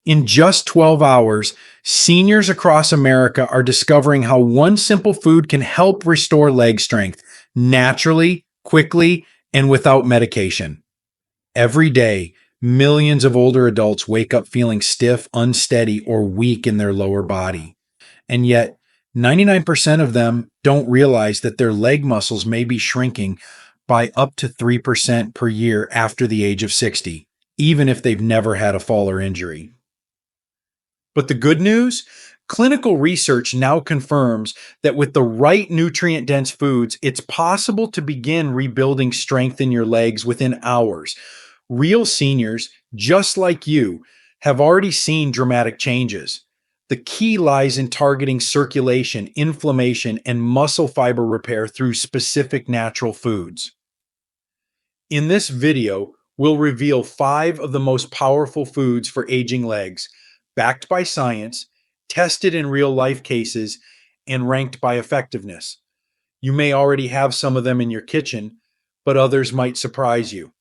In just 12 hours, seniors across America are discovering how one simple food can help restore leg strength naturally, quickly, and without medication. Every day, millions of older adults wake up feeling stiff, unsteady, or weak in their lower body. And yet, 99% of them don't realize that their leg muscles may be shrinking by up to 3% per year after the age of 60, even if they've never had a fall or injury. But the good news? Clinical research now confirms that with the right nutrient dense foods, it's possible to begin rebuilding strength in your legs within hours. Real seniors, just like you, have already seen dramatic changes. The key lies in targeting circulation, inflammation, and muscle fiber repair through specific natural foods. In this video, we'll reveal 5 of the most powerful foods for aging legs, backed by science, tested in real-life cases, and ranked by effectiveness. You may already have some of them in your kitchen, but others might surprise you.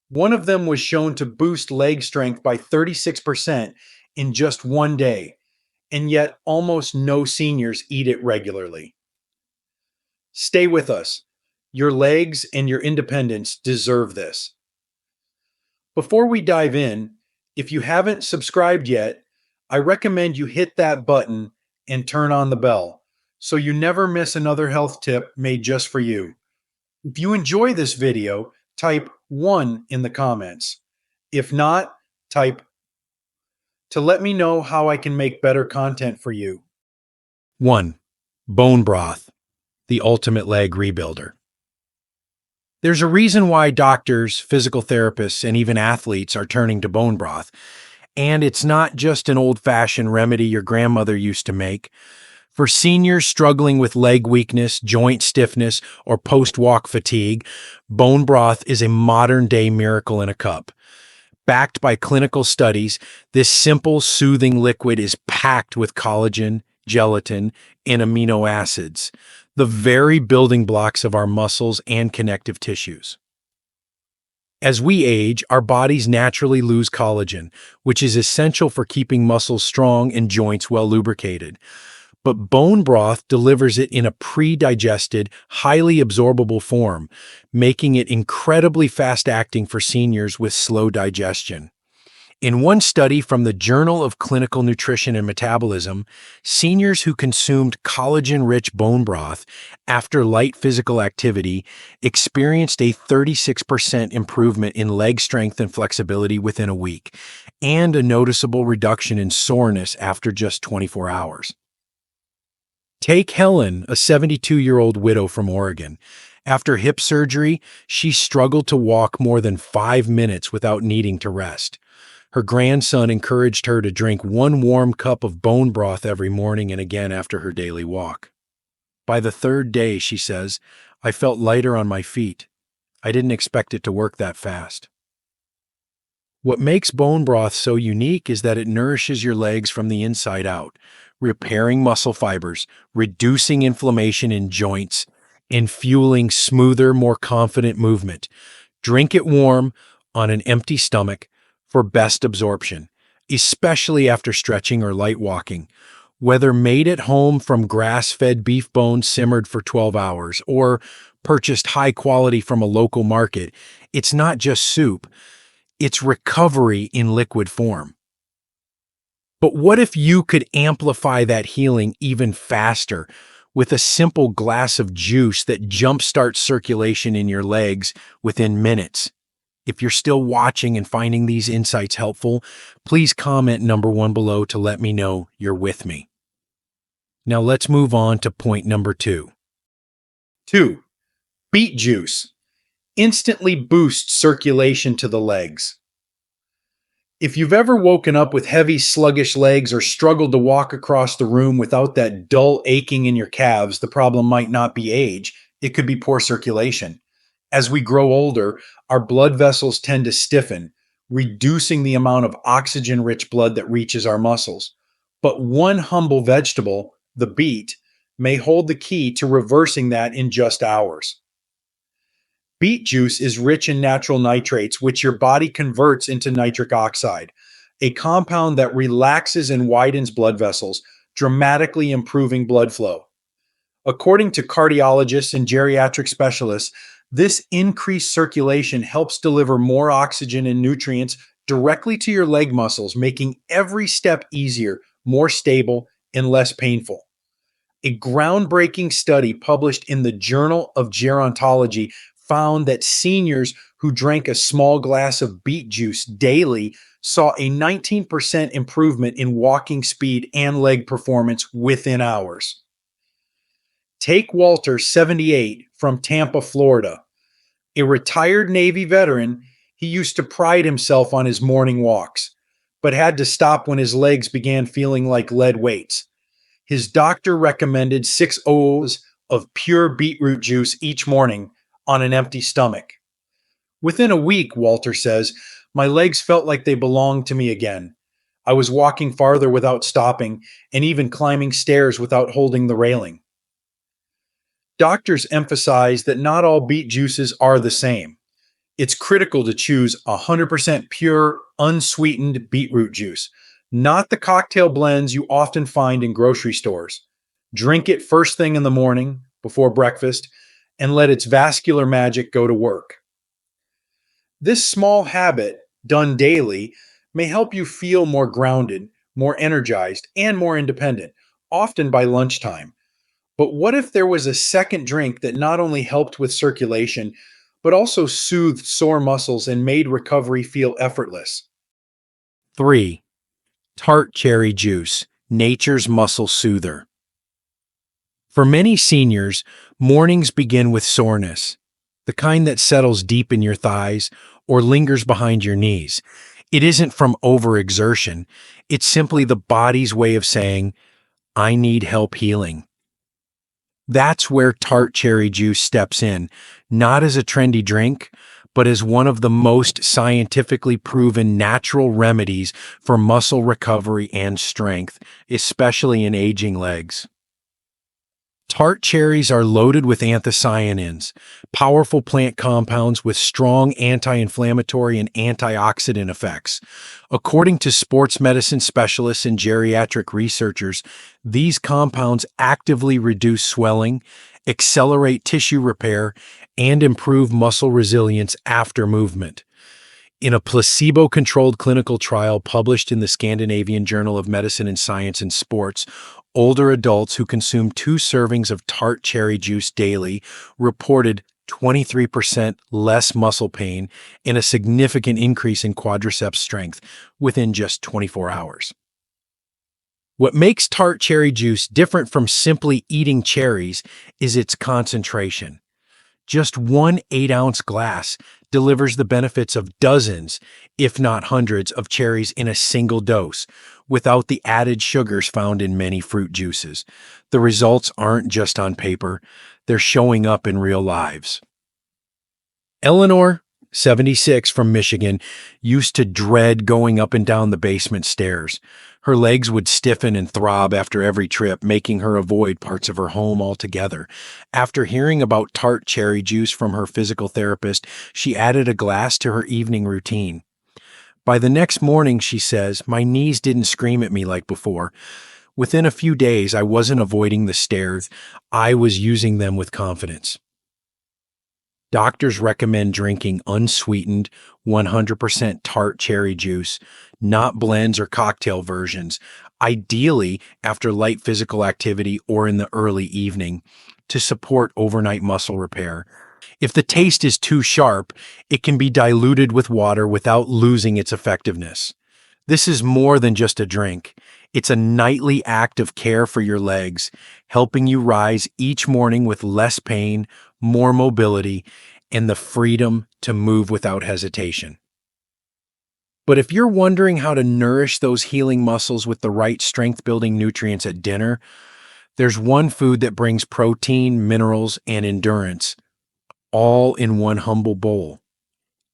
One of them was shown to boost leg strength by 36% in just one day, and yet almost no seniors eat it regularly. Stay with us. Your legs and your independence deserve this. Before we dive in, if you haven't subscribed yet, I recommend you hit that button and turn on the bell so you never miss another health tip made just for you. If you enjoy this video, type 1 in the comments. If not, type to let me know how I can make better content for you. 1. Bone broth, the ultimate leg rebuilder. There's a reason why doctors, physical therapists, and even athletes are turning to bone broth. And it's not just an old-fashioned remedy your grandmother used to make. For seniors struggling with leg weakness, joint stiffness, or post-walk fatigue, bone broth is a modern-day miracle in a cup. Backed by clinical studies, this simple, soothing liquid is packed with collagen, gelatin, and amino acids, the very building blocks of our muscles and connective tissues. As we age, our bodies naturally lose collagen, which is essential for keeping muscles strong and joints well lubricated. But bone broth delivers it in a pre-digested, highly absorbable form, making it incredibly fast-acting for seniors with slow digestion. In one study from the Journal of Clinical Nutrition and Metabolism, seniors who consumed collagen-rich bone broth after light physical activity experienced a 36% improvement in leg strength and flexibility within a week, and a noticeable reduction in soreness after just 24 hours. Take Helen, a 72-year-old widow from Oregon. After hip surgery, she struggled to walk more than 5 minutes without needing to rest. Her grandson encouraged her to drink 1 warm cup of bone broth every morning and again after her daily walk. By the 3rd day, she says, I felt lighter on my feet. I didn't expect it to work that fast. What makes bone broth so unique is that it nourishes your legs from the inside out, repairing muscle fibers, reducing inflammation in joints, and fueling smoother, more confident movement. Drink it warm, on an empty stomach, for best absorption, especially after stretching or light walking. Whether made at home from grass-fed beef bones simmered for 12 hours or purchased high quality from a local market, it's not just soup, it's recovery in liquid form. But what if you could amplify that healing even faster with a simple glass of juice that jumpstarts circulation in your legs within minutes? If you're still watching and finding these insights helpful, please comment number 1 below to let me know you're with me. Now let's move on to point number 2. 2. Beet juice. Instantly boosts circulation to the legs. If you've ever woken up with heavy, sluggish legs or struggled to walk across the room without that dull aching in your calves, the problem might not be age, it could be poor circulation. As we grow older, our blood vessels tend to stiffen, reducing the amount of oxygen-rich blood that reaches our muscles. But one humble vegetable, the beet, may hold the key to reversing that in just hours. Beet juice is rich in natural nitrates, which your body converts into nitric oxide. a compound that relaxes and widens blood vessels, dramatically improving blood flow. According to cardiologists and geriatric specialists, this increased circulation helps deliver more oxygen and nutrients directly to your leg muscles, making every step easier, more stable, and less painful. A groundbreaking study published in the Journal of Gerontology found that seniors who drank a small glass of beet juice daily saw a 19% improvement in walking speed and leg performance within hours. Take Walter, 78, from Tampa, Florida. A retired Navy veteran, he used to pride himself on his morning walks, but had to stop when his legs began feeling like lead weights. His doctor recommended 6 O's of pure beetroot juice each morning on an empty stomach. Within a week, Walter says, my legs felt like they belonged to me again. I was walking farther without stopping and even climbing stairs without holding the railing. Doctors emphasize that not all beet juices are the same. It's critical to choose 100% pure, unsweetened beetroot juice, not the cocktail blends you often find in grocery stores. Drink it first thing in the morning, before breakfast, and let its vascular magic go to work. This small habit, done daily, may help you feel more grounded, more energized, and more independent, often by lunchtime. But what if there was a second drink that not only helped with circulation, but also soothed sore muscles and made recovery feel effortless? 3. Tart cherry juice, nature's muscle soother. For many seniors, mornings begin with soreness, the kind that settles deep in your thighs or lingers behind your knees. It isn't from overexertion, it's simply the body's way of saying, I need help healing. That's where Tart cherry juice steps in, not as a trendy drink, but as one of the most scientifically proven natural remedies for muscle recovery and strength, especially in aging legs. Tart cherries are loaded with anthocyanins, powerful plant compounds with strong anti-inflammatory and antioxidant effects. According to sports medicine specialists and geriatric researchers, these compounds actively reduce swelling, accelerate tissue repair, and improve muscle resilience after movement. In a placebo-controlled clinical trial published in the Scandinavian Journal of Medicine and Science in Sports, older adults who consumed 2 servings of tart cherry juice daily reported 23% less muscle pain and a significant increase in quadriceps strength within just 24 hours. What makes tart cherry juice different from simply eating cherries is its concentration. Just 1 8-ounce glass delivers the benefits of dozens, if not hundreds, of cherries in a single dose, without the added sugars found in many fruit juices. The results aren't just on paper, they're showing up in real lives. Eleanor, 76, from Michigan, used to dread going up and down the basement stairs. Her legs would stiffen and throb after every trip, making her avoid parts of her home altogether. After hearing about tart cherry juice from her physical therapist, she added a glass to her evening routine. By the next morning, she says, my knees didn't scream at me like before. Within a few days, I wasn't avoiding the stairs. I was using them with confidence. Doctors recommend drinking unsweetened, 100% tart cherry juice, not blends or cocktail versions, ideally after light physical activity or in the early evening, to support overnight muscle repair. If the taste is too sharp, it can be diluted with water without losing its effectiveness. This is more than just a drink. It's a nightly act of care for your legs, helping you rise each morning with less pain, more mobility, and the freedom to move without hesitation. But if you're wondering how to nourish those healing muscles with the right strength-building nutrients at dinner, there's one food that brings protein, minerals, and endurance, all in one humble bowl.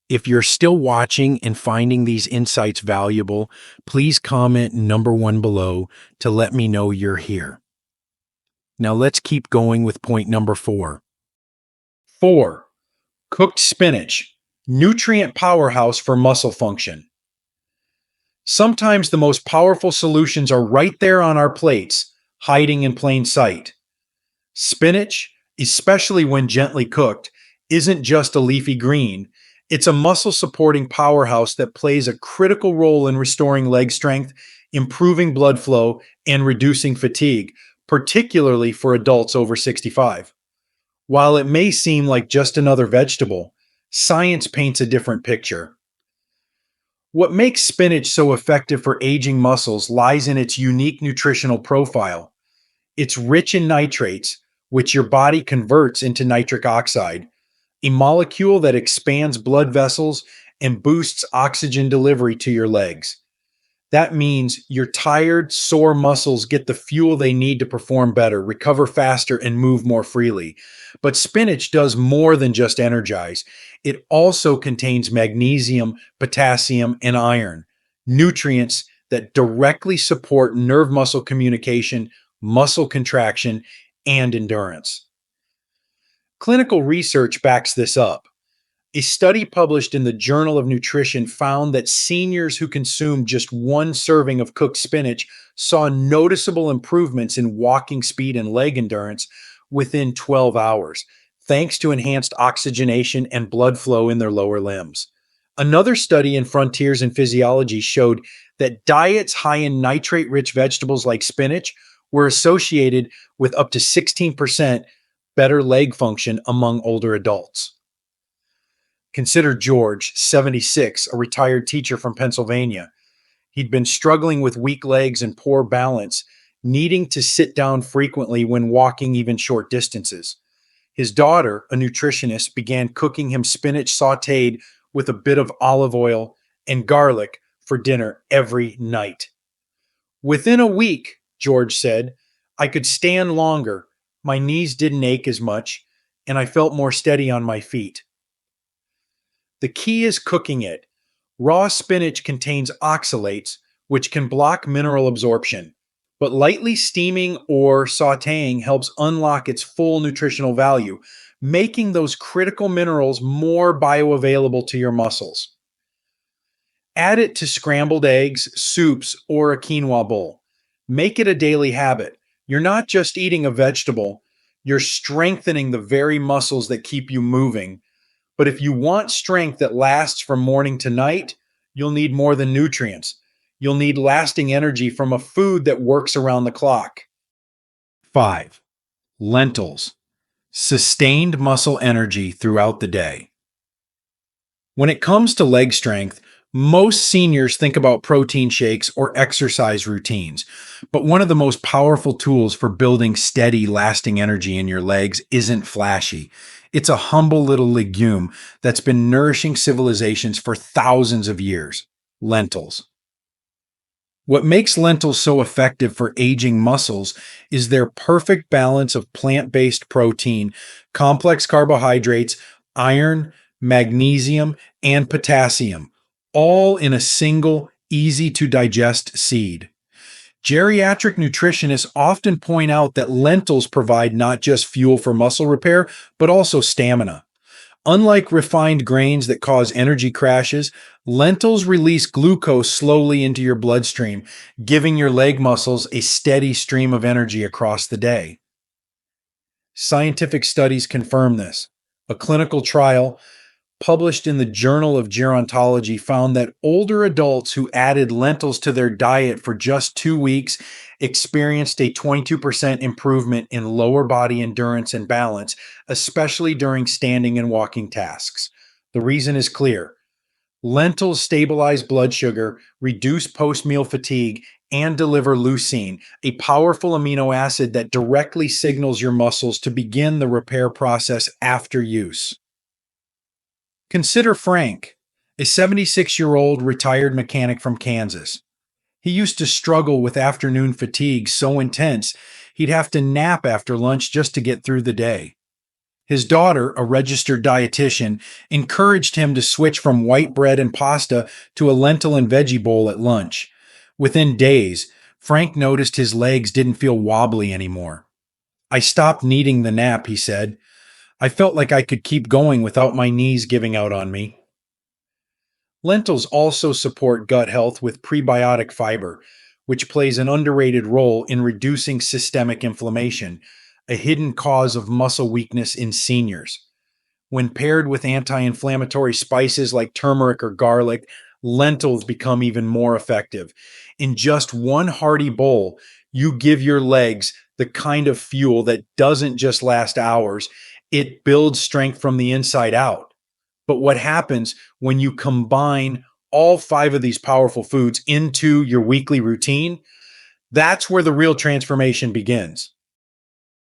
If you're still watching and finding these insights valuable, please comment number 1 below to let me know you're here. Now let's keep going with point number 4. 4. Cooked spinach, nutrient powerhouse for muscle function. Sometimes the most powerful solutions are right there on our plates, hiding in plain sight. Spinach, especially when gently cooked, isn't just a leafy green. It's a muscle supporting powerhouse that plays a critical role in restoring leg strength, improving blood flow, and reducing fatigue, particularly for adults over 65. While it may seem like just another vegetable, science paints a different picture. What makes spinach so effective for aging muscles lies in its unique nutritional profile. It's rich in nitrates, which your body converts into nitric oxide, a molecule that expands blood vessels and boosts oxygen delivery to your legs. That means your tired, sore muscles get the fuel they need to perform better, recover faster, and move more freely. But spinach does more than just energize. It also contains magnesium, potassium, and iron, nutrients that directly support nerve muscle communication, muscle contraction, and endurance. Clinical research backs this up. A study published in the Journal of Nutrition found that seniors who consumed just one serving of cooked spinach saw noticeable improvements in walking speed and leg endurance within 12 hours, thanks to enhanced oxygenation and blood flow in their lower limbs. Another study in Frontiers in Physiology showed that diets high in nitrate rich vegetables like spinach were associated with up to 16% better leg function among older adults. Consider George, 76, a retired teacher from Pennsylvania. He'd been struggling with weak legs and poor balance, needing to sit down frequently when walking even short distances. His daughter, a nutritionist, began cooking him spinach sauteed with a bit of olive oil and garlic for dinner every night. Within a week, George said, I could stand longer, my knees didn't ache as much, and I felt more steady on my feet. The key is cooking it. Raw spinach contains oxalates, which can block mineral absorption, but lightly steaming or sauteing helps unlock its full nutritional value, making those critical minerals more bioavailable to your muscles. Add it to scrambled eggs, soups, or a quinoa bowl. Make it a daily habit. You're not just eating a vegetable, you're strengthening the very muscles that keep you moving. But if you want strength that lasts from morning to night, you'll need more than nutrients. You'll need lasting energy from a food that works around the clock. 5. Lentils. Sustained muscle energy throughout the day. When it comes to leg strength, most seniors think about protein shakes or exercise routines, but one of the most powerful tools for building steady, lasting energy in your legs isn't flashy. It's a humble little legume that's been nourishing civilizations for thousands of years: lentils. What makes lentils so effective for aging muscles is their perfect balance of plant-based protein, complex carbohydrates, iron, magnesium, and potassium, all in a single, easy to digest seed. Geriatric nutritionists often point out that lentils provide not just fuel for muscle repair, but also stamina. Unlike refined grains that cause energy crashes, lentils release glucose slowly into your bloodstream, giving your leg muscles a steady stream of energy across the day. Scientific studies confirm this. A clinical trial published in the Journal of Gerontology found that older adults who added lentils to their diet for just 2 weeks experienced a 22% improvement in lower body endurance and balance, especially during standing and walking tasks. The reason is clear. Lentils stabilize blood sugar, reduce post-meal fatigue, and deliver leucine, a powerful amino acid that directly signals your muscles to begin the repair process after use. Consider Frank, a 76-year-old retired mechanic from Kansas. He used to struggle with afternoon fatigue so intense he'd have to nap after lunch just to get through the day. His daughter, a registered dietitian, encouraged him to switch from white bread and pasta to a lentil and veggie bowl at lunch. Within days, Frank noticed his legs didn't feel wobbly anymore. I stopped needing the nap, he said. I felt like I could keep going without my knees giving out on me. Lentils also support gut health with prebiotic fiber, which plays an underrated role in reducing systemic inflammation, a hidden cause of muscle weakness in seniors. When paired with anti inflammatory spices like turmeric or garlic, lentils become even more effective. In just one hearty bowl, you give your legs the kind of fuel that doesn't just last hours, it builds strength from the inside out. But what happens when you combine all five of these powerful foods into your weekly routine? That's where the real transformation begins.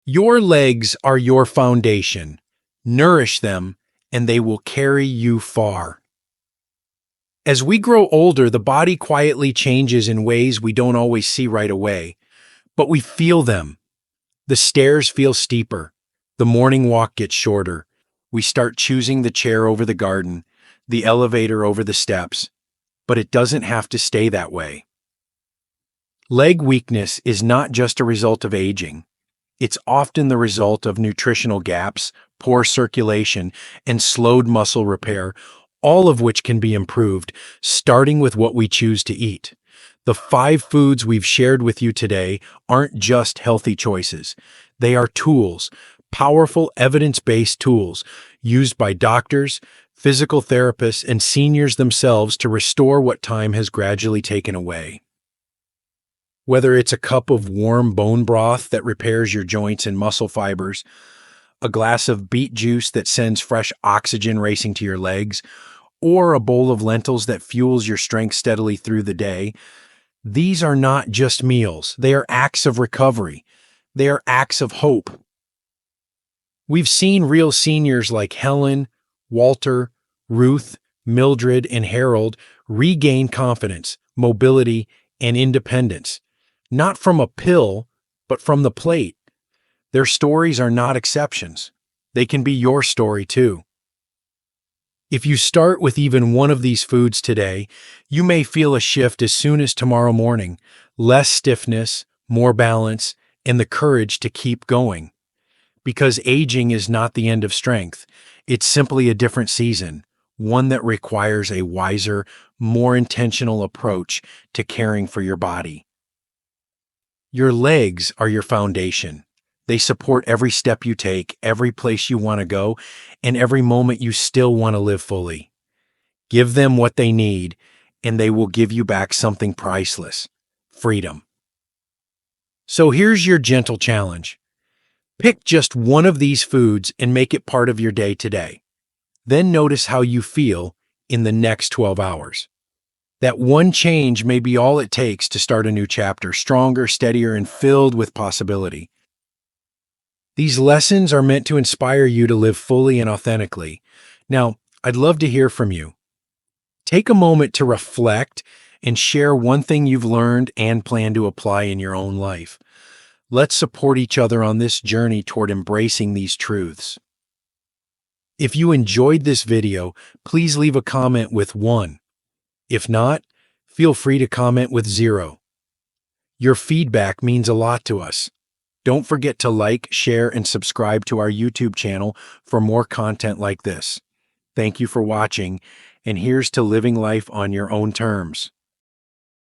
Your legs are your foundation. Nourish them, and they will carry you far. As we grow older, the body quietly changes in ways we don't always see right away, but we feel them. The stairs feel steeper. The morning walk gets shorter. We start choosing the chair over the garden, the elevator over the steps, but it doesn't have to stay that way. Leg weakness is not just a result of aging. It's often the result of nutritional gaps, poor circulation, and slowed muscle repair, all of which can be improved, starting with what we choose to eat. The 5 foods we've shared with you today aren't just healthy choices. They are tools, powerful evidence-based tools used by doctors, physical therapists, and seniors themselves to restore what time has gradually taken away. Whether it's a cup of warm bone broth that repairs your joints and muscle fibers, a glass of beet juice that sends fresh oxygen racing to your legs, or a bowl of lentils that fuels your strength steadily through the day, these are not just meals. They are acts of recovery. They are acts of hope. We've seen real seniors like Helen, Walter, Ruth, Mildred, and Harold regain confidence, mobility, and independence, not from a pill, but from the plate. Their stories are not exceptions. They can be your story too. If you start with even one of these foods today, you may feel a shift as soon as tomorrow morning, less stiffness, more balance, and the courage to keep going. Because aging is not the end of strength, it's simply a different season, one that requires a wiser, more intentional approach to caring for your body. Your legs are your foundation. They support every step you take, every place you want to go, and every moment you still want to live fully. Give them what they need, and they will give you back something priceless: freedom. So here's your gentle challenge. Pick just one of these foods and make it part of your day today. Then notice how you feel in the next 12 hours. That one change may be all it takes to start a new chapter, stronger, steadier, and filled with possibility. These lessons are meant to inspire you to live fully and authentically. Now, I'd love to hear from you. Take a moment to reflect and share one thing you've learned and plan to apply in your own life. Let's support each other on this journey toward embracing these truths. If you enjoyed this video, please leave a comment with 1. If not, feel free to comment with 0. Your feedback means a lot to us. Don't forget to like, share, and subscribe to our YouTube channel for more content like this. Thank you for watching, and here's to living life on your own terms.